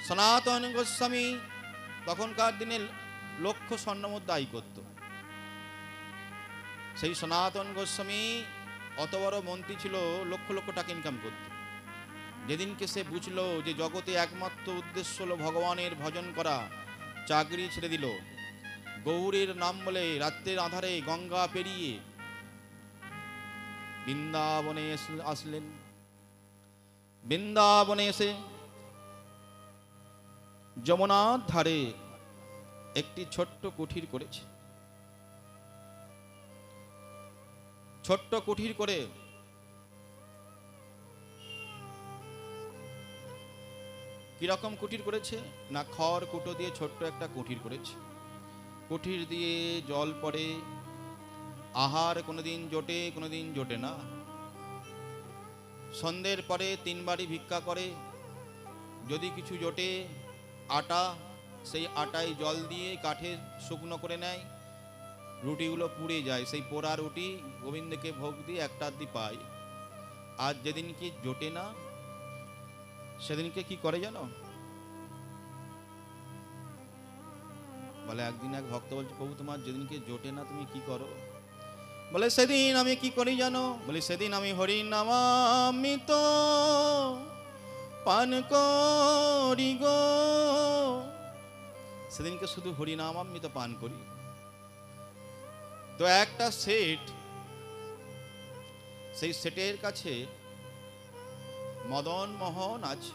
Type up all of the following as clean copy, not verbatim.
সনাতন গোস্বামী তখনকার দিনে লক্ষ স্বর্ণমুদ্রা আয় করত। সেই সনাতন গোস্বামী অত বড় মন্ত্রী ছিল, লক্ষ লক্ষ টাকা ইনকাম করত। যেদিনকে সে বুঝলো যে জগতে একমাত্র উদ্দেশ্য হলো ভগবানের ভজন করা, চাকরি ছেড়ে দিল। গৌরীর নাম বলে রাত্রের আধারে গঙ্গা পেরিয়ে বৃন্দাবনে আসলেন। বৃন্দাবনে এসে যমুনার ধারে একটি ছোট্ট কুঠির করেছে। ছোট্ট কুঠির করে কিরকম কুঠির করেছে না, খড় কুটো দিয়ে ছোট্ট একটা কুঠির করেছে। কুঠির দিয়ে জল পড়ে, আহার কোনোদিন জোটে কোনোদিন জোটে না। সন্ধ্যের পরে 3 বারই ভিক্ষা করে, যদি কিছু জোটে আটা, সেই আটায় জল দিয়ে কাঠে শুকনো করে নেয়, রুটিগুলো পুড়ে যায়, সেই পোড়া রুটি গোবিন্দকে ভোগ দিয়ে একটা আধি পায়। আর যেদিনকে জোটে না সেদিনকে কি করে জানো? বলে একদিন এক ভক্ত বলছে, প্রভু তোমার যেদিনকে জোটে না তুমি কি করো? বলে সেদিন আমি কি করি জানো? বলে সেদিন আমি হরি নামামৃত পান করি গো। সেদিনকে শুধু হরি নামামৃত পান করি। তো একটা সেট, সেই সেটের কাছে মদন মোহন আছে।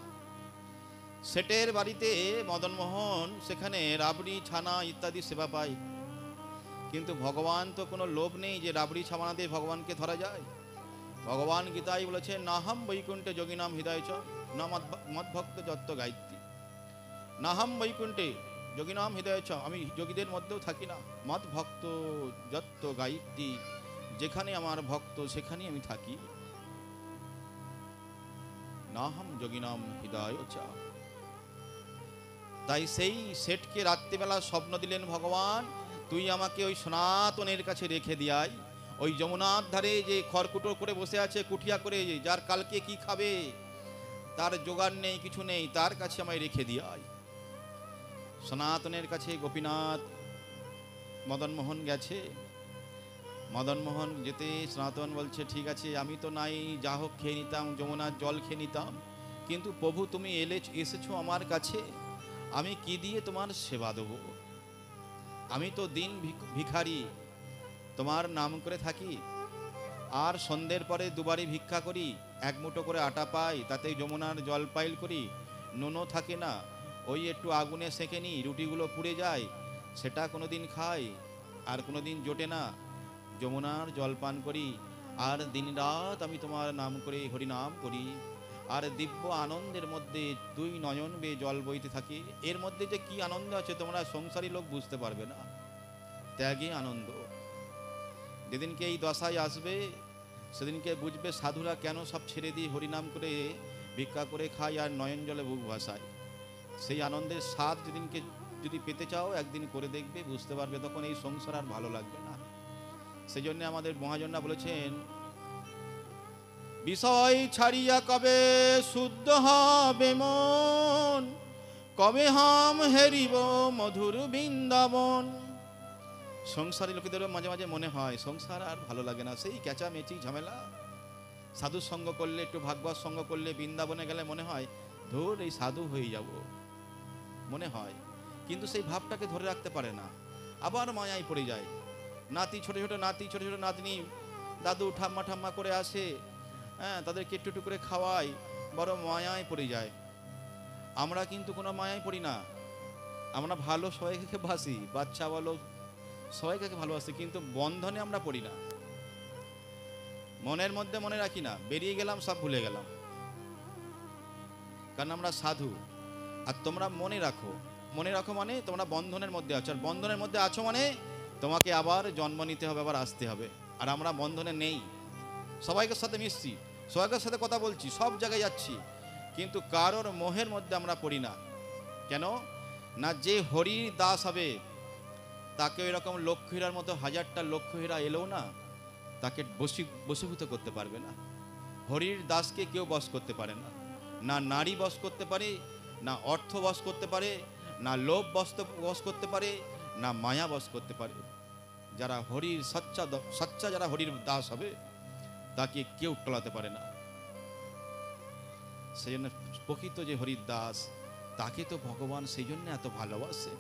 সেটের বাড়িতে মদন মোহন সেখানে রাবড়ি ছানা ইত্যাদি সেবা পায়। কিন্তু ভগবান তো কোনো লোভ নেই যে রাবড়ি ছানা দিয়ে ভগবানকে ধরা যায়। ভগবান গীতায় বলেছে, নাহম বৈকুণ্ঠে যোগিনাম হৃদয় চ না মদ্ভক্ত যত্ত গায়ত্রী। নাহম বৈকুণ্ঠে যোগিনাম হৃদয় চ, আমি যোগীদের মধ্যেও থাকি না। মদ্ভক্ত যত্ত গায়ত্রী, যেখানে আমার ভক্ত সেখানেই আমি থাকি। নাহম যোগিনাম হৃদয় চ। তাই সেই সেটকে রাত্রিবেলা স্বপ্ন দিলেন ভগবান, তুই আমাকে ওই সনাতনের কাছে রেখে দিয়াই। ওই যমুনার ধারে যে খড়কুটো করে বসে আছে, কুঠিয়া করে, যার কালকে কি খাবে তার জোগাড় নেই, কিছু নেই, তার কাছে আমায় রেখে দিয়াই। সনাতনের কাছে গোপীনাথ মদন মোহন গেছে। মদন মোহন যেতে সনাতন বলছে, ঠিক আছে আমি তো নাই, যা হোক খেয়ে নিতাম, যমুনার জল খেয়ে নিতাম, কিন্তু প্রভু তুমি এসেছো আমার কাছে, আমি কি দিয়ে তোমার সেবা দেব? আমি তো দিন ভিখারি, তোমার নাম করে থাকি, আর সন্ধ্যের পরে 2 বারই ভিক্ষা করি, 1 মুঠো করে আটা পাই, তাতে যমুনার জল পাইল করি, নুনও থাকে না, ওই একটু আগুনে সেঁকে নিই, রুটিগুলো পুড়ে যায়, সেটা কোনোদিন খাই, আর কোনোদিন জোটে না, যমুনার জল পান করি, আর দিন রাত আমি তোমার নাম করে হরিনাম করি, আর দিব্য আনন্দের মধ্যে 2 নয়ন বেয়ে জল বইতে থাকে। এর মধ্যে যে কি আনন্দ আছে তোমরা সংসারী লোক বুঝতে পারবে না। ত্যাগে আনন্দ। যেদিনকে এই দশায় আসবে সেদিনকে বুঝবে সাধুরা কেন সব ছেড়ে দিয়ে হরিনাম করে ভিক্ষা করে খায় আর নয়ন জলে বুক ভাসায়। সেই আনন্দের স্বাদ যেদিনকে যদি পেতে চাও একদিন করে দেখবে, বুঝতে পারবে, তখন এই সংসার আর ভালো লাগবে না। সেই জন্য আমাদের মহাজনরা বলেছেন, বিষয় ছাড়িয়া কবে শুদ্ধ হবে মন, কবে হাম হেরিব মধুর বৃন্দাবন। সংসারী লোকেদেরও মাঝে মাঝে মনে হয় সংসার আর ভালো লাগে না, সেই ক্যাচামেচি ঝামেলা। সাধু সঙ্গ করলে, একটু ভাগবত সঙ্গ করলে, বৃন্দাবনে গেলে মনে হয় ধুর এই সাধু হয়ে যাব, মনে হয়, কিন্তু সেই ভাবটাকে ধরে রাখতে পারে না, আবার মায়ায় পড়ে যায়। নাতি, ছোট ছোট নাতি, ছোট ছোট নাতনি দাদু ঠাম্মা ঠাম্মা করে আসে, হ্যাঁ, তাদেরকে একটু একটু করে খাওয়াই, বড় মায়ায় পড়ে যায়। আমরা কিন্তু কোনো মায়ায় পড়ি না, আমরা ভালো সবাইকে বাসি, বাচ্চা বলো সবাইকে ভালোবাসি, কিন্তু বন্ধনে আমরা পড়ি না। মনের মধ্যে মনে রাখি না, বেরিয়ে গেলাম সব ভুলে গেলাম, কারণ আমরা সাধু। আর তোমরা মনে রাখো, মনে রাখো মানে তোমরা বন্ধনের মধ্যে আছো, আর বন্ধনের মধ্যে আছো মানে তোমাকে আবার জন্ম নিতে হবে, আবার আসতে হবে। আর আমরা বন্ধনে নেই, সবাইকে সাথে মিশছি, সবাইকে সাথে কথা বলছি, সব জায়গায় যাচ্ছি, কিন্তু কারোর মোহের মধ্যে আমরা পড়ি না। কেন না, যে হরির দাস হবে তাকে এরকম লক্ষ্য হীরার মতো 1000টা লক্ষ্য হীরা এলেও না তাকে বশীভূত করতে পারবে না। হরির দাসকে কেউ বশ করতে পারে না, না নারী বশ করতে পারে, না অর্থ বশ করতে পারে, না লোভ বশ করতে পারে, না মায়া বশ করতে পারে। যারা হরির সচ্চা যারা হরির দাস হবে তাকে কেউ টলাতে পারে না। সেই জন্য প্রকৃত যে হরির দাস তাকে তো ভগবান সেই জন্য এত ভালোবাসে।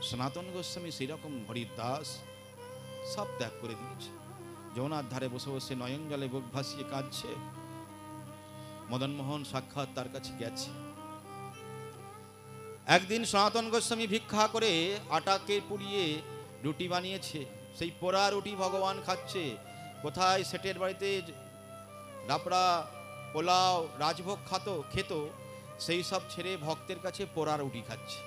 সনাতন গোস্বামী সেই রকম হরির দাস, সব ত্যাগ করে দিয়েছে। যমুনার ধারে বসে বসে নয়ন জলে বুক ভাসিয়ে কাঁদছে। মদনমোহন সাক্ষাৎ তার কাছে গেছে। একদিন সনাতন গোস্বামী ভিক্ষা করে আটাকে পুড়িয়ে রুটি বানিয়েছে, সেই পোড়া রুটি ভগবান খাচ্ছে। কোথায় সেটের বাড়িতে লাপড়া পোলাও রাজভোগ খেত, সেই সব ছেড়ে ভক্তের কাছে পোড়া রুটি খাচ্ছে।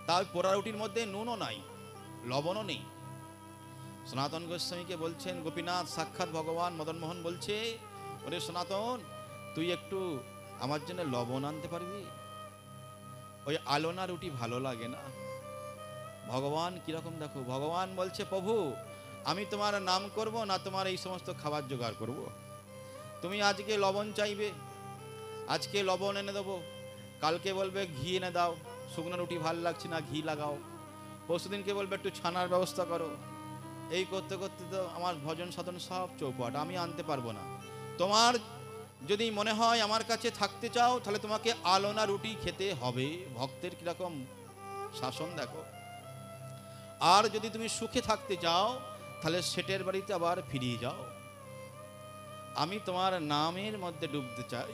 তাই পোড়া রুটির মধ্যে নুনও নাই, লবণও নেই। সনাতন গোস্বামীকে বলছেন, গোপীনাথ সাক্ষাৎ ভগবান মদনমোহন বলছে, ওরে সনাতন, তুই একটু আমার জন্য লবণ আনতে পারবি? ওই আলোনা রুটি ভালো লাগে না। ভগবান কিরকম দেখো, ভগবান বলছে, প্রভু আমি তোমার নাম করব না তোমার এই সমস্ত খাবার জোগাড় করব? তুমি আজকে লবণ চাইবে, আজকে লবণ এনে দেবো, কালকে বলবে ঘি এনে দাও, শুকনো রুটি ভাল লাগছে না ঘি লাগাও, পরশুদিনকে বলবে একটু ছানার ব্যবস্থা করো। এই করতে করতে তো আমার ভজন সাধন সব চৌপাট, আমি আনতে পারবো না। তোমার যদি মনে হয় আমার কাছে থাকতে চাও তাহলে তোমাকে আলোনা রুটি খেতে হবে। ভক্তের কিরকম শাসন দেখো। আর যদি তুমি সুখে থাকতে চাও তাহলে সেটের বাড়িতে আবার ফিরিয়ে যাও। আমি তোমার নামের মধ্যে ডুবতে চাই,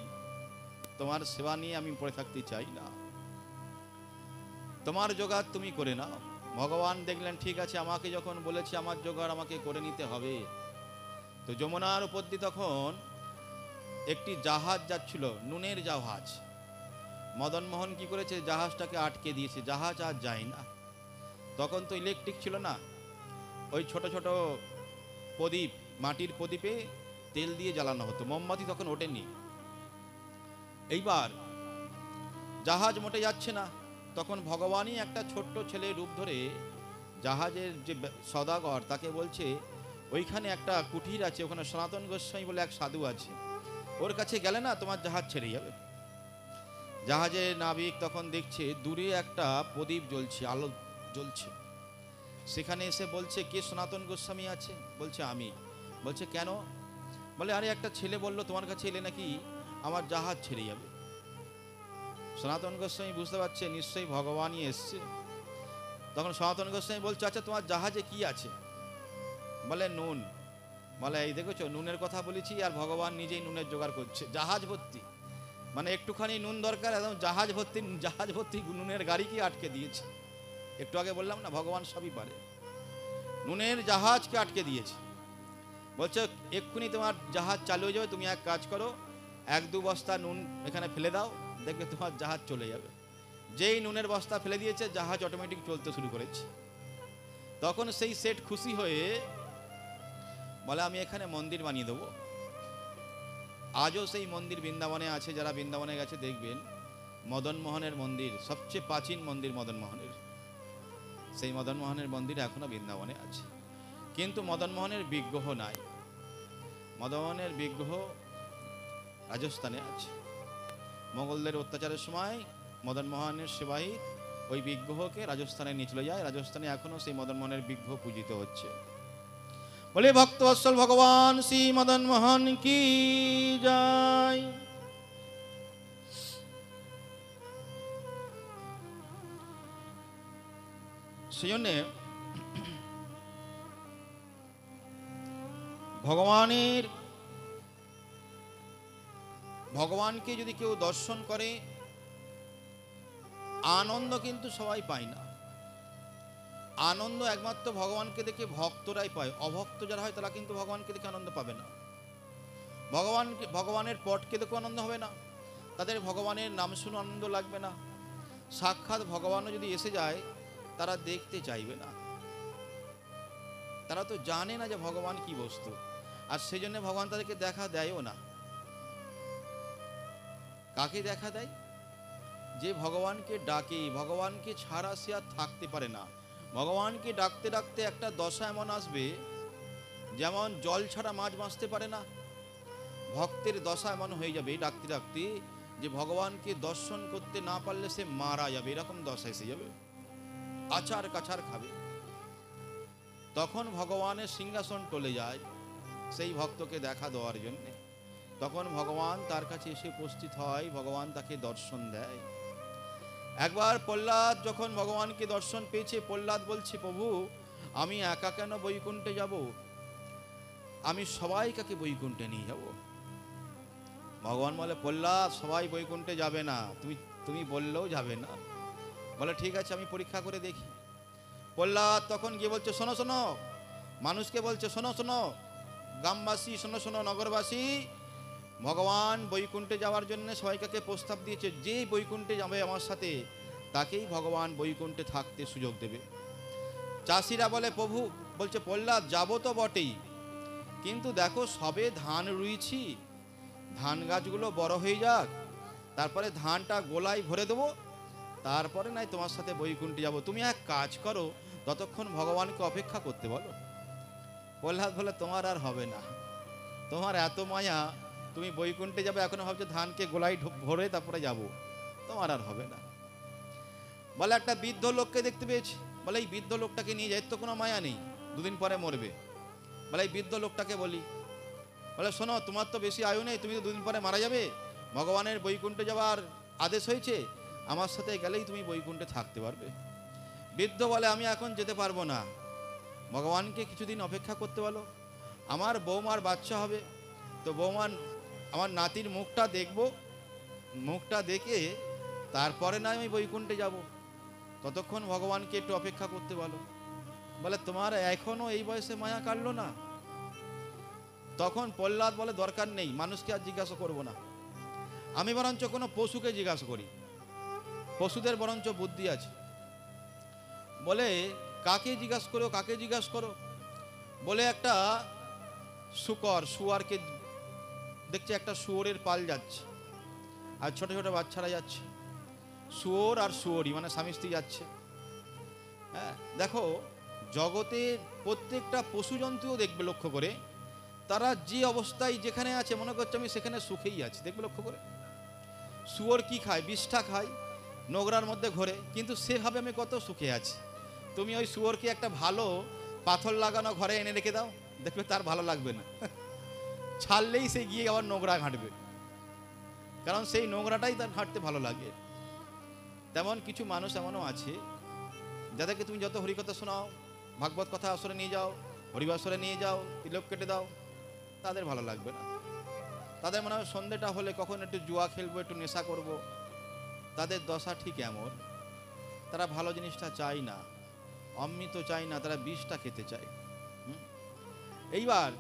তোমার সেবা নিয়ে আমি পড়ে থাকতে চাই না। তোমার জোগাড় তুমি করে নাও। ভগবান দেখলেন ঠিক আছে, আমাকে যখন বলেছে আমার জোগাড় আমাকে করে নিতে হবে। তো যমুনার উপর দিয়ে তখন একটি জাহাজ যাচ্ছিল, নুনের জাহাজ। মদনমোহন কি করেছে, জাহাজটাকে আটকে দিয়েছে, জাহাজ আর যায় না। তখন তো ইলেকট্রিক ছিল না, ওই ছোট ছোট প্রদীপ, মাটির প্রদীপে তেল দিয়ে জ্বালানো হতো, মোমবাতি তখন ওঠেনি। এইবার জাহাজ মোটে যাচ্ছে না, তখন ভগবানই একটা ছোট্ট ছেলে রূপ ধরে জাহাজের যে সদাগর তাকে বলছে, ওইখানে একটা কুঠির আছে, ওখানে সনাতন গোস্বামী বলে এক সাধু আছে, ওর কাছে গেলে না তোমার জাহাজ ছেড়ে যাবে। জাহাজের নাবিক তখন দেখছে দূরে একটা প্রদীপ জ্বলছে, আলো জ্বলছে। সেখানে এসে বলছে, কে সনাতন গোস্বামী আছে? বলছে আমি। বলছে কেন? বলে আরে একটা ছেলে বললো তোমার কাছে এলে নাকি আমার জাহাজ ছেড়ে যাবে। সনাতন গোস্বামী বুঝতে পারছে নিশ্চয়ই ভগবানই এসছে। তখন সনাতন গোস্বামী বলছে, আচ্ছা তোমার জাহাজে কি আছে? বলে নুন। বলে এই দেখেছো, নুনের কথা বলেছি আর ভগবান নিজেই নুনের জোগাড় করছে, জাহাজ ভর্তি। মানে একটুখানি নুন দরকার, একদম জাহাজ ভর্তি নুনের গাড়িকে আটকে দিয়েছে। একটু আগে বললাম না ভগবান সবই পারে, নুনের জাহাজকে আটকে দিয়েছে। বলছে এক্ষুনি তোমার জাহাজ চালু হয়ে যাবে, তুমি এক কাজ করো, 1-2 বস্তা নুন এখানে ফেলে দাও, দেখবে তোমার জাহাজ চলে যাবে। যেই নুনের বস্তা ফেলে দিয়েছে, জাহাজ অটোমেটিক চলতে শুরু করেছে। তখন সেই সেট খুশি হয়ে বলে আমি এখানে মন্দির বানিয়ে দেবো। আজও সেই মন্দির বৃন্দাবনে আছে, যারা বৃন্দাবনে গেছে দেখবেন মদনমোহনের মন্দির, সবচেয়ে প্রাচীন মন্দির মদনমোহনের। সেই মদনমোহনের মন্দির এখনো বৃন্দাবনে আছে, কিন্তু মদনমোহনের বিগ্রহ নাই। মদনমোহনের বিগ্রহ রাজস্থানে আছে। মোগলদের অত্যাচারের সময় মদনমোহনের সেবাই ওই বিগ্রহকে রাজস্থানে নিয়ে চলে যায়। রাজস্থানে এখনো সেই মদনমোহনের বিগ্রহ পূজিত হচ্ছে। বলে ভক্তবৎসল ভগবান শ্রী মদনমোহন কি জয়। সেই জন্যে ভগবানকে যদি কেউ দর্শন করে, আনন্দ কিন্তু সবাই পায় না। আনন্দ একমাত্র ভগবানকে দেখে ভক্তরাই পায়। অভক্ত যারা হয় তারা কিন্তু ভগবানকে দেখে আনন্দ পাবে না। ভগবানের পটকে দেখে আনন্দ হবে না, তাদের ভগবানের নাম শুনে আনন্দ লাগবে না। সাক্ষাৎ ভগবানও যদি এসে যায় তারা দেখতে চাইবে না। তারা তো জানে না যে ভগবান কি বস্তু, আর সেই জন্য ভগবান তাদেরকে দেখা দেয়ও না। কাকে দেখা দেয়? যে ভগবানকে ডাকে, ভগবানকে ছাড়া সে আর থাকতে পারে না। ভগবানকে ডাকতে ডাকতে একটা দশা এমন আসবে, যেমন জল ছাড়া মাছ বাঁচতে পারে না, ভক্তের দশা এমন হয়ে যাবে ডাকতে ডাকতে যে ভগবানকে দর্শন করতে না পারলে সে মারা যাবে, এরকম দশা এসে যাবে, আচার কাছার খাবে। তখন ভগবানের সিংহাসন টলে যায় সেই ভক্তকে দেখা দেওয়ার জন্যে। তখন ভগবান তার কাছে এসে উপস্থিত হয়, ভগবান তাকে দর্শন দেয়। একবার প্রহ্লাদ যখন ভগবানকে দর্শন পেয়েছে, প্রহ্লাদ বলছে, প্রভু আমি একা কেন বৈকুণ্ঠে যাব, আমি সবাইকে বৈকুণ্ঠে নিয়ে যাব। ভগবান বলে, প্রহ্লাদ সবাই বৈকুণ্ঠে যাবে না, তুমি বললেও যাবে না। বলে ঠিক আছে, আমি পরীক্ষা করে দেখি। প্রহ্লাদ তখন গিয়ে বলছে, শোনো শোনো, মানুষকে বলছে, শোনো শোনো গ্রামবাসী, শোনো শোনো নগরবাসী, ভগবান বৈকুণ্ঠে যাওয়ার জন্য সবাইকে প্রস্তাব দিয়েছে, যে বৈকুণ্ঠে যাবে আমার সাথে তাকেই ভগবান বৈকুণ্ঠে থাকতে সুযোগ দেবে। চাষিরা বলে, প্রভু বলছে, প্রহ্লাদ যাবো তো বটেই, কিন্তু দেখো সবে ধান রুইছি, ধান গাছগুলো বড় হয়ে যাক, তারপরে ধানটা গোলায় ভরে দেবো, তারপরে নাই তোমার সাথে বৈকুণ্ঠে যাব। তুমি এক কাজ করো, ততক্ষণ ভগবানকে অপেক্ষা করতে বলো। প্রহ্লাদ বলে, তোমার আর হবে না, তোমার এত মায়া, তুমি বৈকুণ্ঠে যাবে এখনো ভাবছো ধানকে গোলায় ভরে তারপরে যাব, তোমার আর হবে না। বলে একটা বৃদ্ধ লোককে দেখতে পেয়েছি, বলে এই বৃদ্ধ লোকটাকে নিয়ে যায়, তো কোনো মায়া নেই, দুদিন পরে মরবে। বলে এই বৃদ্ধ লোকটাকে বলি, বলে শোনো তোমার তো বেশি আয়ু নেই, তুমি তো দুদিন পরে মারা যাবে, ভগবানের বৈকুণ্ঠে যাওয়ার আদেশ হয়েছে, আমার সাথে গেলেই তুমি বৈকুণ্ঠে থাকতে পারবে। বৃদ্ধ বলে, আমি এখন যেতে পারবো না, ভগবানকে কিছুদিন অপেক্ষা করতে বলো, আমার বৌমার বাচ্চা হবে, তো বৌমার আমার নাতির মুখটা দেখব, মুখটা দেখে তারপরে না আমি বৈকুণ্ঠে যাব, ততক্ষণ ভগবানকে একটু অপেক্ষা করতে বলো। বলে তোমার এখনো এই বয়সে মায়া কাটলো না? তখন প্রহ্লাদ বলে, দরকার নেই, মানুষকে আর জিজ্ঞাসা করবো না, আমি বরঞ্চ কোনো পশুকে জিজ্ঞাসা করি, পশুদের বরঞ্চ বুদ্ধি আছে। বলে কাকে জিজ্ঞাসা করো, কাকে জিজ্ঞাসা করো? বলে একটা শুয়ারকে দেখছে, একটা শুয়োরের পাল যাচ্ছে আর ছোট ছোট বাচ্চারা যাচ্ছে, শুয়োর আর শুয়োরই মানে স্বামী স্ত্রী যাচ্ছে। হ্যাঁ, দেখো জগতে প্রত্যেকটা পশু জন্তুও দেখবে লক্ষ্য করে, তারা যে অবস্থায় যেখানে আছে মনে করছে আমি সেখানে সুখেই আছি, দেখবে লক্ষ্য করে। শুয়োর কি খায়? বিষ্ঠা খায়, নোংরার মধ্যে ঘোরে, কিন্তু সেভাবে আমি কত সুখে আছি। তুমি ওই শুয়োরকে একটা ভালো পাথর লাগানো ঘরে এনে রেখে দাও, দেখবে তার ভালো লাগবে না, ছাড়লেই সে গিয়ে আবার নোংরা ঘাঁটবে, কারণ সেই নোংরাটাই তার ঘাঁটতে ভালো লাগে। তেমন কিছু মানুষ এমনও আছে যাদেরকে তুমি যত হরিকথা শোনাও, ভাগবত কথা আসরে নিয়ে যাও, হরিবাসরে নিয়ে যাও, তিলক কেটে দাও, তাদের ভালো লাগবে না। তাদের মনে হয় সন্ধ্যেটা হলে কখন একটু জুয়া খেলবো, একটু নেশা করব। তাদের দশা ঠিক এমন, তারা ভালো জিনিসটা চায় না, অমৃত চায় না, তারা বিষটা খেতে চায়। এইবার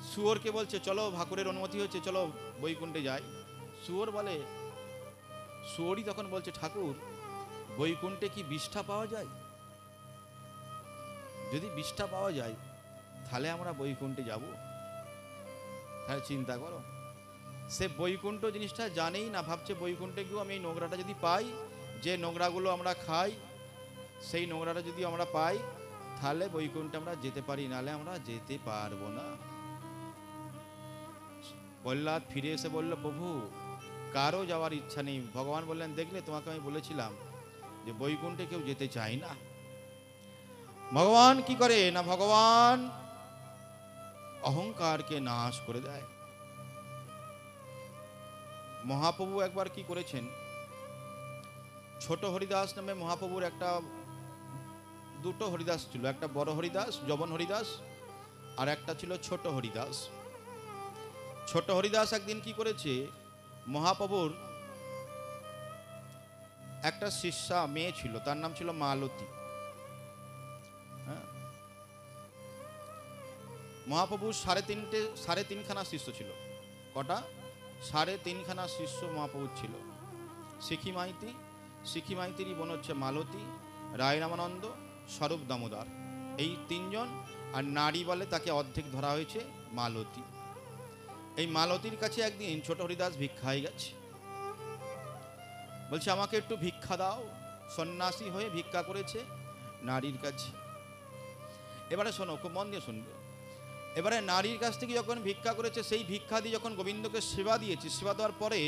শুয়োরকে বলছে, চলো ভাকুরের অনুমতি হচ্ছে, চলো বৈকুণ্ঠে যাই। শুয়োর বলে, শুয়োরই তখন বলছে, ঠাকুর বৈকুণ্ঠে কি বিষ্ঠা পাওয়া যায়? যদি বিষ্ঠা পাওয়া যায় তাহলে আমরা বৈকুণ্ঠে যাব। তাহলে চিন্তা করো, সে বৈকুণ্ঠ জিনিসটা জানেই না, ভাবছে বৈকুণ্ঠে গিয়েও আমি এই নোংরাটা যদি পাই, যে নোংরাগুলো আমরা খাই সেই নোংরাটা যদি আমরা পাই তাহলে বৈকুণ্ঠে আমরা যেতে পারি, নাহলে আমরা যেতে পারবো না। প্রহ্লাদ ফিরে এসে বলল, প্রভু কারো যাওয়ার ইচ্ছা নেই। ভগবান বললেন, দেখলে তোমাকে আমি বলেছিলাম যে বৈকুণ্ঠে কেউ যেতে চায় না। ভগবান কি করে না, ভগবান অহংকারকে নাশ করে দেয়। মহাপ্রভু একবার কি করেছেন, ছোট হরিদাস নামে মহাপ্রভুর দুটো হরিদাস ছিল, একটা বড় হরিদাস যবন হরিদাস, আর একটা ছিল ছোট হরিদাস। ছোট হরিদাস একদিন কি করেছে, মহাপ্রভুর একটা শিষ্যা মেয়ে ছিল, তার নাম ছিল মালতী। হ্যাঁ, মহাপ্রভুর সাড়ে তিনখানা শিষ্য ছিল। কটা? 3.5খানা শিষ্য মহাপ্রভুর ছিল। শিখি মাইতিরই বোন হচ্ছে মালতী, রায় রামানন্দ, স্বরূপ দামোদর, এই 3জন। আর নারী বলে তাকে অর্ধেক ধরা হয়েছে মালতী। এই মালতীর কাছে একদিন ছোট হরিদাস ভিক্ষায় গেছে, বলছে আমাকে একটু ভিক্ষা দাও। সন্ন্যাসী হয়ে ভিক্ষা করেছে নারীর কাছে। এবারে শোনো, খুব মন দিয়ে শুনবে। এবারে নারীর কাছ থেকে যখন ভিক্ষা করেছে, সেই ভিক্ষা দিয়ে যখন গোবিন্দকে সেবা দিয়েছে, সেবা দেওয়ার পরে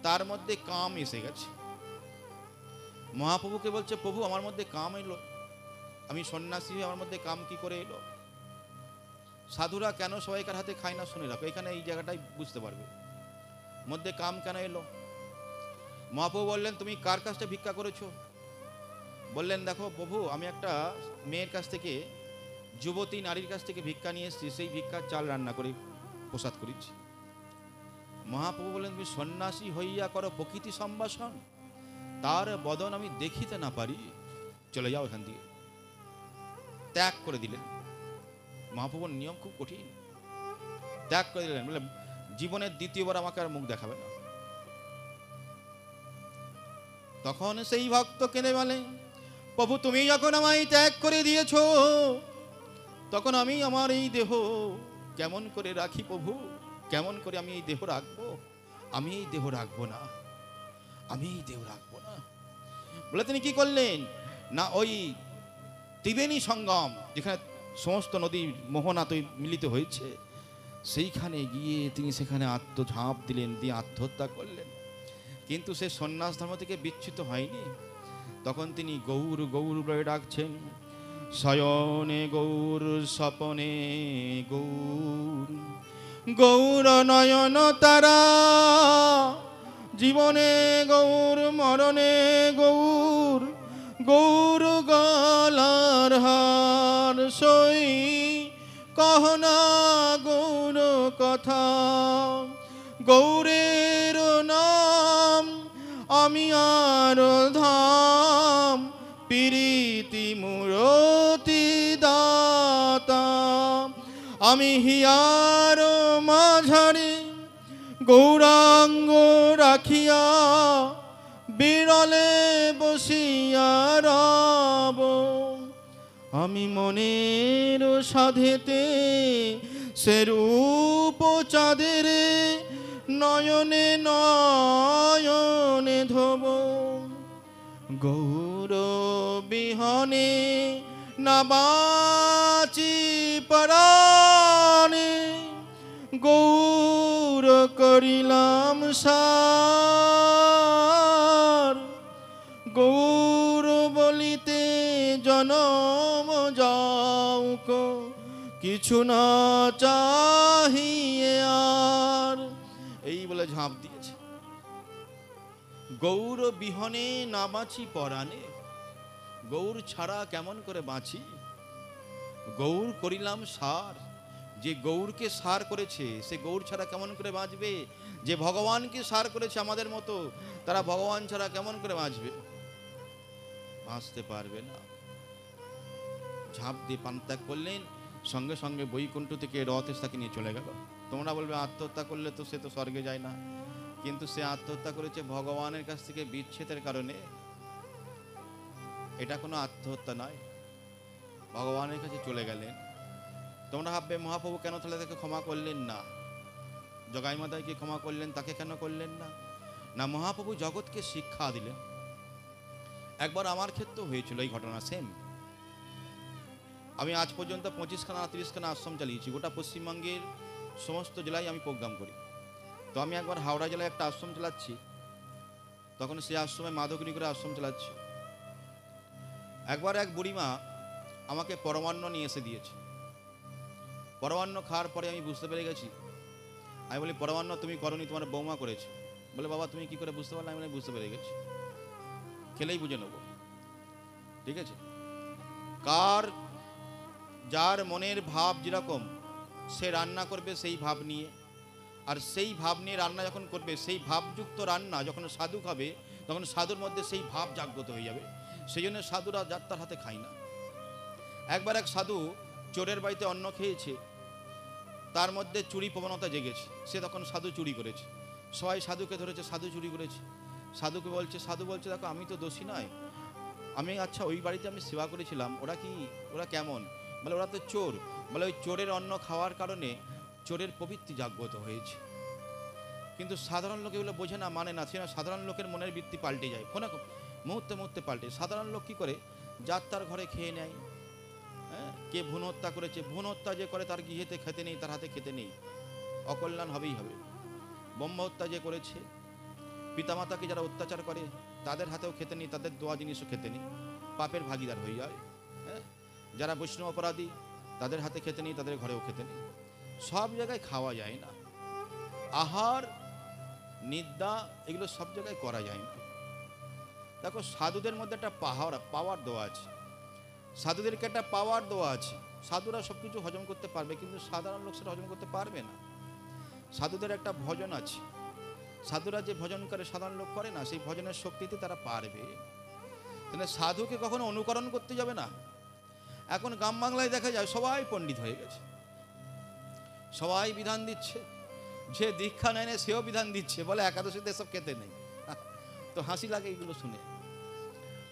তার মধ্যে কাম এসে গেছে। মহাপ্রভুকে বলছে, প্রভু আমার মধ্যে কাম এলো, আমি সন্ন্যাসী হয়ে আমার মধ্যে কাম কি করে এলো? সাধুরা কেন সবাইকার হাতে খায় না শুনে রাখো, এখানে এই জায়গাটাই বুঝতে পারবে মধ্যে কাম কেন এলো। মহাপ্রভু বললেন, তুমি কার কাছ থেকে ভিক্ষা করেছো? বললেন, দেখো প্রভু, আমি একটা মেয়ের কাছ থেকে, যুবতী নারীর কাছ থেকে ভিক্ষা নিয়ে এসেছি, সেই ভিক্ষার চাল রান্না করে প্রসাদ করেছি। মহাপ্রভু বললেন, তুমি সন্ন্যাসী হইয়া করো প্রকৃতি সম্ভাষণ, তার বদন আমি দেখিতে না পারি, চলে যাও এখান দিয়ে। ত্যাগ করে দিলেন। মহাপ্রভুর নিয়ম খুব কঠিন। ত্যাগ করে দিলেন, বলে জীবনের দ্বিতীয়বার আমাকে আর মুখ দেখাবে না। তখন সেই ভক্ত কেঁদে বলে, প্রভু তুমি যখন আমায় ত্যাগ করে দিয়েছ, তখন আমি আমার এই দেহ কেমন করে রাখি প্রভু? কেমন করে আমি এই দেহ রাখবো? আমি এই দেহ রাখবো না, আমি এই দেহ রাখবো না। বলে তিনি কি করলেন না, ওই ত্রিবেণী সঙ্গম, যেখানে সমস্ত নদী মোহনা তো মিলিত হয়েছে, সেইখানে গিয়ে তিনি সেখানে আত্মঝাঁপ দিলেন, দিয়ে আত্মহত্যা করলেন। কিন্তু সে সন্ন্যাস ধর্ম থেকে বিচ্যুত হয়নি। তখন তিনি গৌর গৌর বলে ডাকছেন, শয়নে গৌর স্বপনে গৌর, গৌর নয়ন তারা, জীবনে গৌর মরণে গৌর, গৌর গলার হার সই কহনা গৌর কথা। গৌরের নাম আমি আর ধাম, প্রীতি মূরতি দাতা, আমি হিয়ার মাঝারে গৌরাঙ্গ রাখিয়া, বিরলে বসিয়া রব, আমি মনের সাধেতে সে রূপ চাঁদের, নয়নে নয়নে ধব, গৌর বিহনে না বাঁচি পরাণে, গৌর করিলাম সার, গৌর বলিতে জনম যাওক, কিছু না চাহিয়ে আর। এই বলে ঝাঁপ দিয়েছে। গৌর বিহনে না বাঁচি পরাণে, গৌর ছাড়া কেমন করে বাঁচি? গৌর করিলাম সার, যে গৌরকে সার করেছে সে গৌর ছাড়া কেমন করে বাঁচবে? যে ভগবানকে সার করেছে আমাদের মতো, তারা ভগবান ছাড়া কেমন করে বাঁচবে? বাঁচতে পারবে না। ঝাঁপ দিয়ে প্রাণত্যাগ করলেন, সঙ্গে সঙ্গে বৈকুণ্ঠ থেকে রথে তাকে নিয়ে চলে গেল। তোমরা বলবে আত্মহত্যা করলে তো সে তো স্বর্গে যায় না, কিন্তু সে আত্মহত্যা করেছে ভগবানের কাছ থেকে বিচ্ছেদের কারণে। এটা কোনো আত্মহত্যা নয়, ভগবানের কাছে চলে গেলেন। তোমরা ভাববে মহাপ্রভু কেন তাহলে তাকে ক্ষমা করলেন না? জগাই মাতাকে ক্ষমা করলেন, তাকে কেন করলেন না? না, মহাপ্রভু জগৎকে শিক্ষা দিলেন। একবার আমার ক্ষেত্রেও হয়েছিল এই ঘটনা সেম। আমি আজ পর্যন্ত 25খানা 30খানা আশ্রম চালিয়েছি, গোটা পশ্চিমবঙ্গের সমস্ত জেলায় আমি প্রোগ্রাম করি। তো আমি একবার হাওড়া জেলায় একটা আশ্রম চালাচ্ছি, তখন সেই আশ্রমে মাধবগিরি করে আশ্রম চালাচ্ছি। একবার এক বুড়িমা আমাকে পরমান্ন নিয়ে এসে দিয়েছে। পরমান্ন খাওয়ার পরে আমি বুঝতে পেরে গেছি। আমি বলি, পরমান্ন তুমি করনি, তোমার বৌমা করেছে। বলে, বাবা তুমি কি করে বুঝতে পারলে? আমি বুঝতে পেরে গেছি, খেলেই বুঝে নেব। ঠিক আছে, যার মনের ভাব যেরকম, সে রান্না করবে সেই ভাব নিয়ে, আর সেই ভাব নিয়ে রান্না যখন করবে, সেই ভাবযুক্ত রান্না যখন সাধু খাবে, তখন সাধুর মধ্যে সেই ভাব জাগ্রত হয়ে যাবে। সেই জন্য সাধুরা যাত্রার হাতে খায় না। একবার এক সাধু চোরের বাড়িতে অন্ন খেয়েছে, তার মধ্যে চুরি প্রবণতা জেগেছে, সে তখন সাধু চুরি করেছে। সবাই সাধুকে ধরেছে, সাধু চুরি করেছে। সাধু বলছে, দেখো আমি তো দোষী নয়, আমি আচ্ছা ওই বাড়িতে আমি সেবা করেছিলাম, ওরা কেমন? বলে, ওরা তো চোর। বলে, ওই চোরের অন্ন খাওয়ার কারণে চোরের প্রবৃত্তি জাগ্রত হয়েছে। কিন্তু সাধারণ লোক এগুলো বোঝে না, মানে না। সে না, সাধারণ লোকের মনের বৃত্তি পাল্টে যায়, কোনো মুহূর্তে মুহূর্তে পাল্টে। সাধারণ লোক কী করে? যার তার ঘরে খেয়ে নেয়। হ্যাঁ, কে ভ্রূণ হত্যা করেছে, ভ্রূণ হত্যা যে করে তার গৃহেতে খেতে নেই, তার হাতে খেতে নেই, অকল্যাণ হবেই হবে। ব্রহ্ম হত্যা যে করেছে, পিতামাতাকে যারা অত্যাচার করে তাদের হাতেও খেতে নেই, তাদের দোয়া জিনিসও খেতে নেই, পাপের ভাগিদার হয়ে যায়। হ্যাঁ, যারা বৈষ্ণব অপরাধী তাদের হাতে খেতে নেই, তাদের ঘরেও খেতে নেই। সব জায়গায় খাওয়া যায় না, আহার নিদ্রা এগুলো সব জায়গায় করা যায় না। দেখো সাধুদের মধ্যে একটা পাওয়ার দেওয়া আছে, সাধুদেরকে একটা পাওয়ার দেওয়া আছে। সাধুরা সব কিছু হজম করতে পারবে, কিন্তু সাধারণ লোক সেটা হজম করতে পারবে না। সাধুদের একটা ভজন আছে, সাধুরা যে ভজন করে সাধারণ লোক করে না, সেই ভজনের শক্তিতে তারা পারবে। তাহলে সাধুকে কখনো অনুকরণ করতে যাবে না। এখন গ্রাম বাংলায় দেখা যায় সবাই পণ্ডিত হয়ে গেছে, সবাই বিধান দিচ্ছে, যে দীক্ষা নেয় না সেও বিধান দিচ্ছে, বলে একাদশীতে এসব খেতে নেই। তো হাসি লাগে এগুলো শুনে।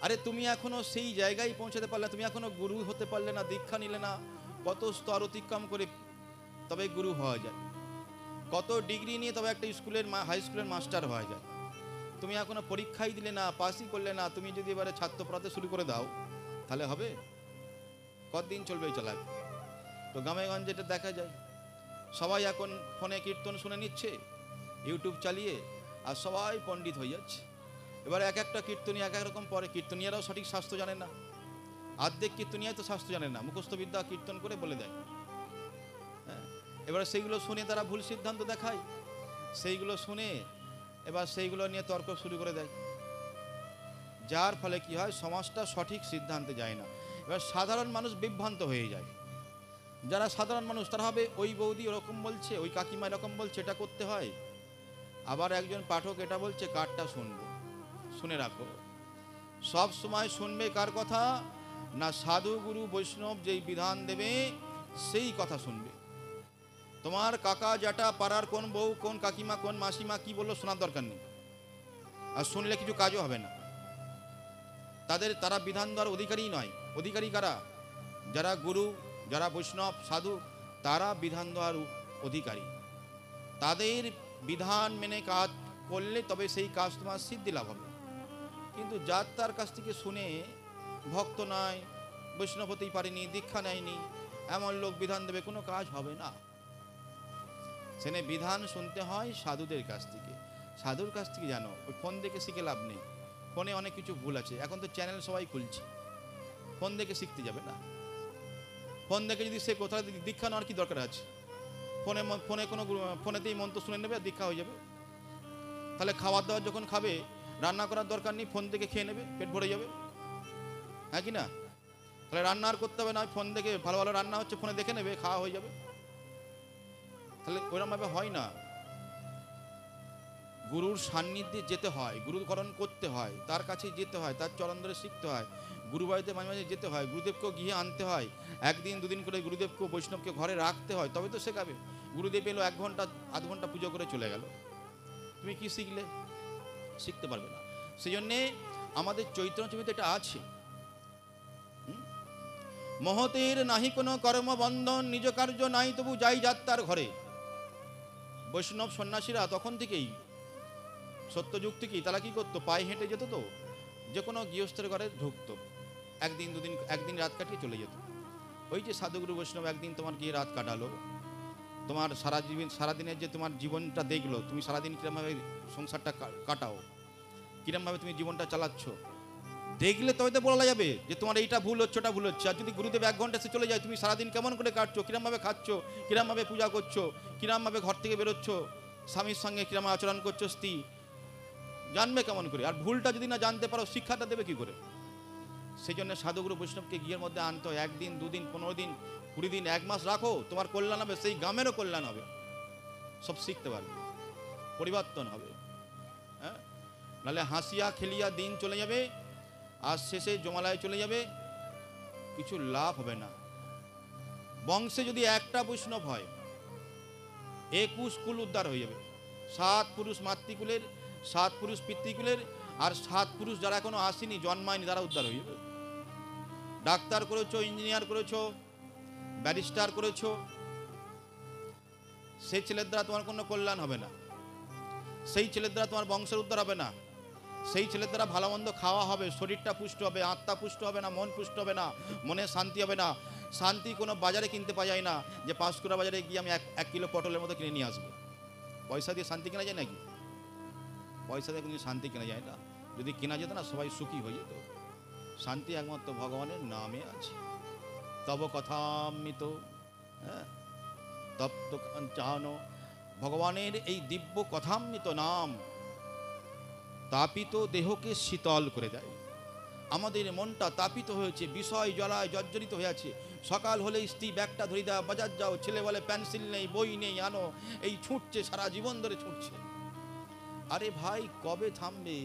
আরে তুমি এখনো সেই জায়গায় পৌঁছাতে পারলে, তুমি এখনো গুরু হতে পারলে না, দীক্ষা নিলে না। কত স্তর অতিক্রম করে তবে গুরু হওয়া যায়, কত ডিগ্রি নিয়ে তবে একটা স্কুলের হাই স্কুলের মাস্টার হওয়া যায়। তুমি এখনো পরীক্ষাই দিলে না, পাসই করলে না, তুমি যদি এবারে ছাত্র পড়াতে শুরু করে দাও তাহলে হবে? কতদিন চলবে এই চালাক? তো গ্রামে গঞ্জে যেটা দেখা যায়, সবাই এখন ফোনে কীর্তন শুনে নিচ্ছে, ইউটিউব চালিয়ে, আর সবাই পণ্ডিত হয়ে যাচ্ছে। এবার এক একটা কীর্তনী এক এক রকম পড়ে, কীর্তনীয়ারাও সঠিক শাস্ত্র জানে না, আর্ধেক কীর্তনীয়াই তো শাস্ত্র জানে না, মুখস্থ বিদ্যা কীর্তন করে বলে দেয়। হ্যাঁ, এবার সেইগুলো শুনে তারা ভুল সিদ্ধান্ত দেখায়, সেইগুলো শুনে এবার সেইগুলো নিয়ে তর্ক শুরু করে দেয়, যার ফলে কি হয়, সমাজটা সঠিক সিদ্ধান্তে যায় না। এবার সাধারণ মানুষ বিভ্রান্ত হয়ে যায়। যারা সাধারণ মানুষ তারা হবে ওই বৌদি ওরকম বলছে, ওই কাকিমা এরকম বলছে, এটা করতে হয়। আবার একজন পাঠক এটা বলছে, কারটা শুনবো? শুনে রাখো, সব সময় শুনবে কার কথা? না, সাধু গুরু বৈষ্ণব যেই বিধান দেবে সেই কথা শুনবে। তোমার কাকা জ্যাঠা পাড়ার কোন বউ কোন কাকিমা কোন মাসিমা কি বললো শোনার দরকার নেই, আর শুনলে কিছু কাজও হবে না। তারা বিধান দেওয়ার অধিকারী নয়। অধিকারী কারা? যারা গুরু, যারা বৈষ্ণব সাধু, তারা বিধান দেওয়ার অধিকারী। তাদের বিধান মেনে কাজ করলে তবে সেই কাজ তোমার সিদ্ধি লাভ হবে। কিন্তু যার তার কাছ থেকে শুনে, ভক্ত নয়, বৈষ্ণব হতেই পারেনি, দীক্ষা নেয়নি, এমন লোক বিধান দেবে, কোনো কাজ হবে না। সেনে বিধান শুনতে হয় সাধুদের কাছ থেকে। সাধুর কাছ থেকে জানো, ওই ফোন দেখে শিখে লাভ নেই। ফোনে অনেক কিছু ভুল আছে, এখন তো চ্যানেল সবাই খুলছে, ফোন দেখে শিখতে যাবে না। ফোন দেখে যদি সে কোথাও দীক্ষা নেওয়ার কি দরকার আছে? ফোনেতেই মন্ত্র শুনে নেবে, দীক্ষা হয়ে যাবে। তাহলে খাবার দাবার যখন খাবে, রান্না করার দরকার নেই, ফোন দেখে খেয়ে নেবে, পেট ভরে যাবে। হ্যাঁ কি না? তাহলে রান্না আর করতে হবে না, ফোন দেখে ভালো ভালো রান্না হচ্ছে, ফোনে দেখে নেবে, খাওয়া হয়ে যাবে। তাহলে ওইরকমভাবে হয় না। গুরুর সান্নিধ্যে যেতে হয়, গুরুকরণ করতে হয়, তার কাছে যেতে হয়, তার চরণ ধরে শিখতে হয়, গুরু বাড়িতে মাঝে মাঝে যেতে হয়, গুরুদেবকেও গিয়ে আনতে হয়, একদিন দুদিন করে গুরুদেবকে বৈষ্ণবকে ঘরে রাখতে হয়, তবে তো শেখাবে। গুরুদেব এলো 1 ঘন্টা 1/2 ঘন্টা পুজো করে চলে গেল, তুমি কি শিখলে? শিখতে পারবে না। সেই জন্যে আমাদের চৈতন্য চরিত্রে এটা আছে, মহতের নাহি কোনো কর্মবন্ধন, নিজ কার্য নাই তবু যাই যাত্রার ঘরে। বৈষ্ণব সন্ন্যাসীরা তখন থেকেই সত্যযুগ থেকেই তারা কি করতো, পায়ে হেঁটে যেত, তো যে কোনো গৃহস্থের ঘরে ঢুকতো, একদিন দুদিন, একদিন রাত কাটিয়ে চলে যেত। ওই যে সাধুগুরু বৈষ্ণব একদিন তোমার গিয়ে রাত কাটালো, তোমার সারাদিনের যে তোমার জীবনটা দেখলো, তুমি সারাদিন কিরমভাবে সংসারটা কাটাও, কিরমভাবে তুমি জীবনটা চালাচ্ছ, দেখলে তবে তো বলা যাবে যে তোমার এইটা ভুল হচ্ছে, ওটা ভুল হচ্ছে। আর যদি গুরুদেব 1 ঘন্টা এসে চলে যায়, তুমি সারাদিন কেমন করে কাটছো, কিরমভাবে খাচ্ছ, কিরমভাবে পূজা করছো, কিরমভাবে ঘর থেকে বেরোচ্ছ, স্বামীর সঙ্গে কিরম আচরণ করছো, স্ত্রী জানবে কেমন করে? আর ভুলটা যদি না জানতে পারো, শিক্ষাটা দেবে কি করে? সেই জন্য সাধুগুরু বৈষ্ণবকে গিয়ের মধ্যে আনতে হয়। 1 দিন 2 দিন 15 দিন 20 দিন 1 মাস রাখো, তোমার কল্যাণ হবে, সেই গ্রামেরও কল্যাণ হবে, সব শিখতে পারবে, পরিবর্তন হবে। হ্যাঁ, নাহলে হাসিয়া খেলিয়া দিন চলে যাবে, আর শেষে জমালায় চলে যাবে, কিছু লাভ হবে না। বংশে যদি একটা বৈষ্ণব হয়, 21 কুল উদ্ধার হয়ে যাবে। 7 পুরুষ মাতৃকুলের, 7 পুরুষ পিতৃকুলের, আর 7 পুরুষ যারা এখনো আসেনি, জন্মায়নি, তারা উদ্ধার হয়ে যাবে। ডাক্তার করেছো, ইঞ্জিনিয়ার করেছো, ব্যারিস্টার করেছো, সেই ছেলের দ্বারা তোমার কোনো কল্যাণ হবে না, সেই ছেলের দ্বারা তোমার বংশের উদ্ধার হবে না, সেই ছেলের দ্বারা ভালো মন্দ খাওয়া হবে, শরীরটা পুষ্ট হবে, আত্মা পুষ্ট হবে না, মন পুষ্ট হবে না, মনে শান্তি হবে না। শান্তি কোনো বাজারে কিনতে পাওয়া যায় না, যে 5 কুড়া বাজারে গিয়ে আমি 1 কিলো পটলের মতো কিনে নিয়ে আসবো। পয়সা দিয়ে শান্তি কেনা যায় নাকি? পয়সা দিয়ে কোনো শান্তি কেনা যায় না। যদি কেনা যেত না সবাই সুখী হয়ে যেত। শান্তি একমাত্র ভগবানের নামে আছে। তব কথামৃত, হ্যাঁ, তপ্ত কাঞ্চন, ভগবানের এই দিব্য কথামৃত নাম তাপিত দেহকে শীতল করে দেয়। আমাদের মনটা তাপিত হয়েছে, বিষয় জ্বালায় জর্জরিত হয়ে আছে। সকাল হলে স্ত্রী ব্যাগটা ধরে দেওয়া, বাজার যাও, ছেলে বলে পেন্সিল নেই, বই নেই, আনো, এই ছুটছে, সারা জীবন ধরে ছুটছে। আরে ভাই কবে থামবে?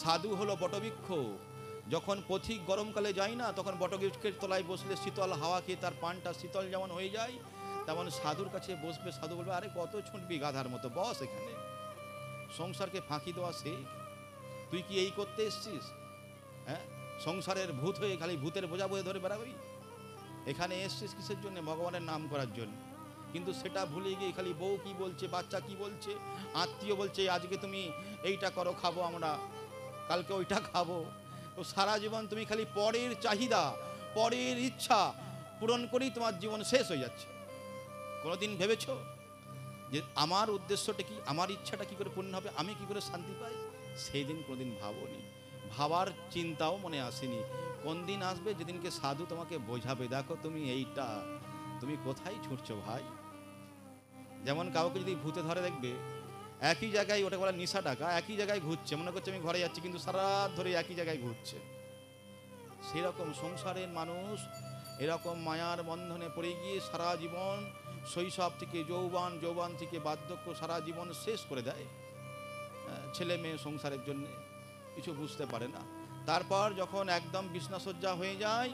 সাধু হলো বটবৃক্ষ, যখন পথিক গরমকালে যায় না তখন বটবৃক্ষের তলায় বসলে শীতল হাওয়া খেয়ে তার পানটা শীতল যেমন হয়ে যায়, তেমন সাধুর কাছে বসবে, সাধু বলবে আরে কত ছুটবি গাধার মতো, বস এখানে, সংসারকে ফাঁকি দেওয়া শেখ। তুই কি এই করতে এসছিস? হ্যাঁ, সংসারের ভূত হয়ে খালি ভূতের বোঝা বয়ে ধরে বেড়াবি? এখানে এসছিস কিসের জন্য? ভগবানের নাম করার জন্য। কিন্তু সেটা ভুলে গিয়ে খালি বউ কি বলছে, বাচ্চা কি বলছে, আত্মীয় বলছে আজকে তুমি এইটা করো, খাবো আমরা, কালকে ওইটা খাবো। তো সারা জীবন তুমি খালি পরের চাহিদা, পরের ইচ্ছা পূরণ করেই তোমার জীবন শেষ হয়ে যাচ্ছে। কোনোদিন ভেবেছো যে আমার উদ্দেশ্যটা কি, আমার ইচ্ছাটা কি করে পূর্ণ হবে, আমি কি করে শান্তি পাই? সেই দিন কোনোদিন ভাবোনি, ভাবার চিন্তাও মনে আসেনি। কোন দিন আসবে যেদিনকে সাধু তোমাকে বোঝাবে, দেখো তুমি এইটা, তুমি কোথায় ছুটছো ভাই। যেমন কাউকে যদি ভূতে ধরে দেখবে একই জায়গায়, ওটা বলে নিশা টাকা, একই জায়গায় ঘুরছে, মনে করছে আমি ঘরে যাচ্ছি, কিন্তু সারা রাত ধরে একই জায়গায় ঘুরছে। সেরকম সংসারের মানুষ এরকম মায়ার বন্ধনে পড়ে গিয়ে সারা জীবন, শৈশব থেকে যৌবন, যৌবন থেকে বার্ধক্য, সারা জীবন শেষ করে দেয়। ছেলে মেয়ে সংসারের জন্য কিছু বুঝতে পারে না। তারপর যখন একদম বিছনাসজ্জা হয়ে যায়,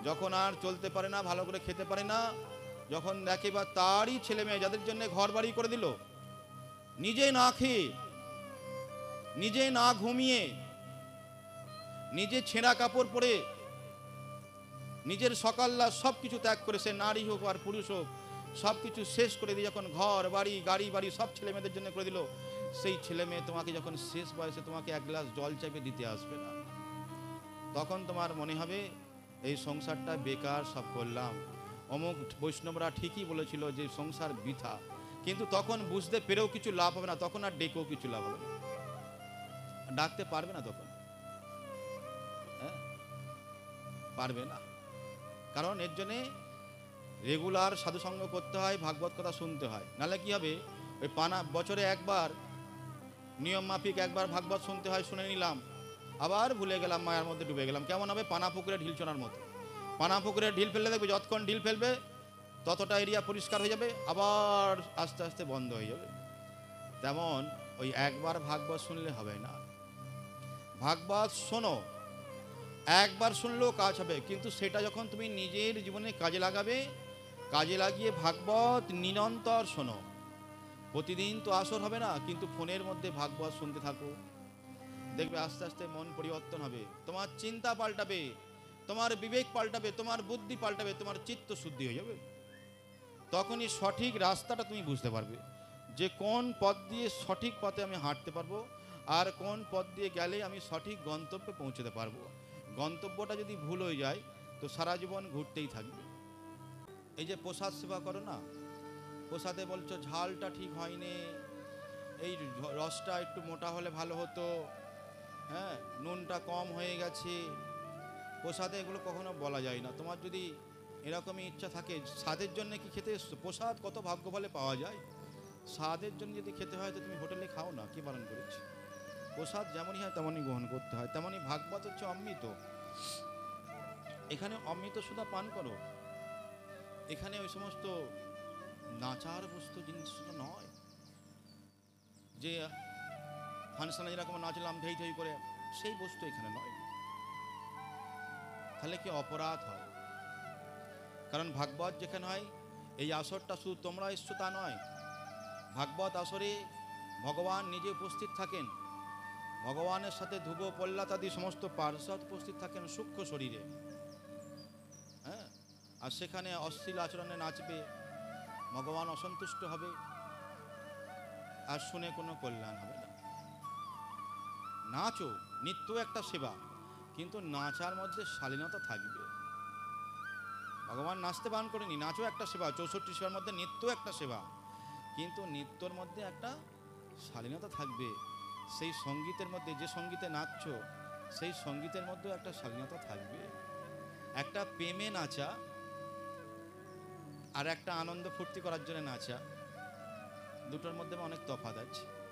যখন আর চলতে পারে না, ভালো করে খেতে পারে না, যখন দেখে বা তারই ছেলে মেয়ে যাদের জন্য ঘর বাড়ি করে দিল, নিজে না খেয়ে, নিজে না ঘুমিয়ে, নিজে ছেঁড়া কাপড় পরে, নিজের সকাল্লা সব কিছু ত্যাগ করে, সে নারী হোক আর পুরুষ হোক, সব কিছু শেষ করে দিয়ে যখন ঘর বাড়ি গাড়ি বাড়ি সব ছেলে মেয়েদের জন্য করে দিল, সেই ছেলে মেয়ে তোমাকে যখন শেষ বয়সে তোমাকে এক গ্লাস জল চাইবে দিতে আসবে না, তখন তোমার মনে হবে এই সংসারটা বেকার, সব করলাম, অমুক বৈষ্ণবরা ঠিকই বলেছিল যে সংসার বৃথা। কিন্তু তখন বুঝতে পেরেও কিছু লাভ হবে না, তখন আর ডেকেও কিছু লাভ হবে না, ডাকতে পারবে না তখন, হ্যাঁ, পারবে না। কারণ এর জন্যে রেগুলার সাধুসঙ্গ করতে হয়, ভাগবত কথা শুনতে হয়, নাহলে কি হবে, ওই পানা বছরে একবার নিয়ম মাফিক একবার ভাগবত শুনতে হয়, শুনে নিলাম, আবার ভুলে গেলাম, মায়ার মধ্যে ডুবে গেলাম। কেমন হবে? পানা পুকুরে ঢিল ছোনার মতো। পানা পুকুরে ঢিল ফেললে দেখবে যতক্ষণ ঢিল ফেলবে ততটা এরিয়া পরিষ্কার হয়ে যাবে, আবার আস্তে আস্তে বন্ধ হয়ে যাবে। তেমন ওই একবার ভাগবত শুনলে হবে না। ভাগবত শোনো, একবার শুনলেও কাজ হবে, কিন্তু সেটা যখন তুমি নিজের জীবনে কাজে লাগাবে, কাজে লাগিয়ে ভাগবত নিরন্তর শোনো। প্রতিদিন তো আসর হবে না, কিন্তু ফোনের মধ্যে ভাগবত শুনতে থাকো, দেখবে আস্তে আস্তে মন পরিবর্তন হবে, তোমার চিন্তা পাল্টাবে, তোমার বিবেক পাল্টাবে, তোমার বুদ্ধি পাল্টাবে, তোমার চিত্ত শুদ্ধি হয়ে যাবে। তখনই সঠিক রাস্তাটা তুমি বুঝতে পারবে যে কোন পথ দিয়ে সঠিক পথে আমি হাঁটতে পারবো, আর কোন পথ দিয়ে গেলে আমি সঠিক গন্তব্যে পৌঁছতে পারবো। গন্তব্যটা যদি ভুল হয়ে যায় তো সারা জীবন ঘুরতেই থাকবে। এই যে প্রসাদ সেবা করো না, প্রসাদে বলছো ঝালটা ঠিক হয়নি, এই রসটা একটু মোটা হলে ভালো হতো, হ্যাঁ, নুনটা কম হয়ে গেছে। প্রসাদে এগুলো কখনো বলা যায় না। তোমার যদি এরকমই ইচ্ছা থাকে, স্বাদের জন্য কি খেতে এসছো? প্রসাদ কত ভাগ্য বলে পাওয়া যায়। স্বাদের জন্য যদি খেতে হয় তো তুমি হোটেলে খাও না, কি বারণ করেছি? প্রসাদ যেমনই হয় তেমনই গ্রহণ করতে হয়। তেমনই ভাগবত হচ্ছে অমৃত, এখানে অমৃত সুধা পান করো। এখানে ওই সমস্ত নাচার বস্তু জিনিসটা নয়, যে ফাংশনে যেরকম নাচলাম ঢেই ঢেই করে, সেই বস্তু এখানে নয়, তাহলে কি অপরাধ হয়। কারণ ভাগবত যেখানে হয়, এই আসরটা শুধু তোমরা এসছো তা নয়, ভাগবত আসরে ভগবান নিজে উপস্থিত থাকেন, ভগবানের সাথে ধ্রুব পল্লাতাদি সমস্ত পার্ষদ উপস্থিত থাকেন সূক্ষ্ম শরীরে, হ্যাঁ, আর সেখানে অশ্লীল আচরণে নাচবে, ভগবান অসন্তুষ্ট হবে, আর শুনে কোনো কল্যাণ হবে না। নাচো, নিত্য একটা সেবা, কিন্তু নাচার মধ্যে শালীনতা থাকবে। ভগবান নাচতে বারণ করেনি, নাচও একটা সেবা, 64 সেবার মধ্যে নিত্য একটা সেবা, কিন্তু নিত্যর মধ্যে একটা শালীনতা থাকবে। সেই সঙ্গীতের মধ্যে, যে সঙ্গীতে নাচছো সেই সঙ্গীতের মধ্যেও একটা শালীনতা থাকবে। একটা প্রেমে নাচা আর একটা আনন্দ ফুর্তি করার জন্য নাচা, দুটোর মধ্যে অনেক তফাৎ আছে।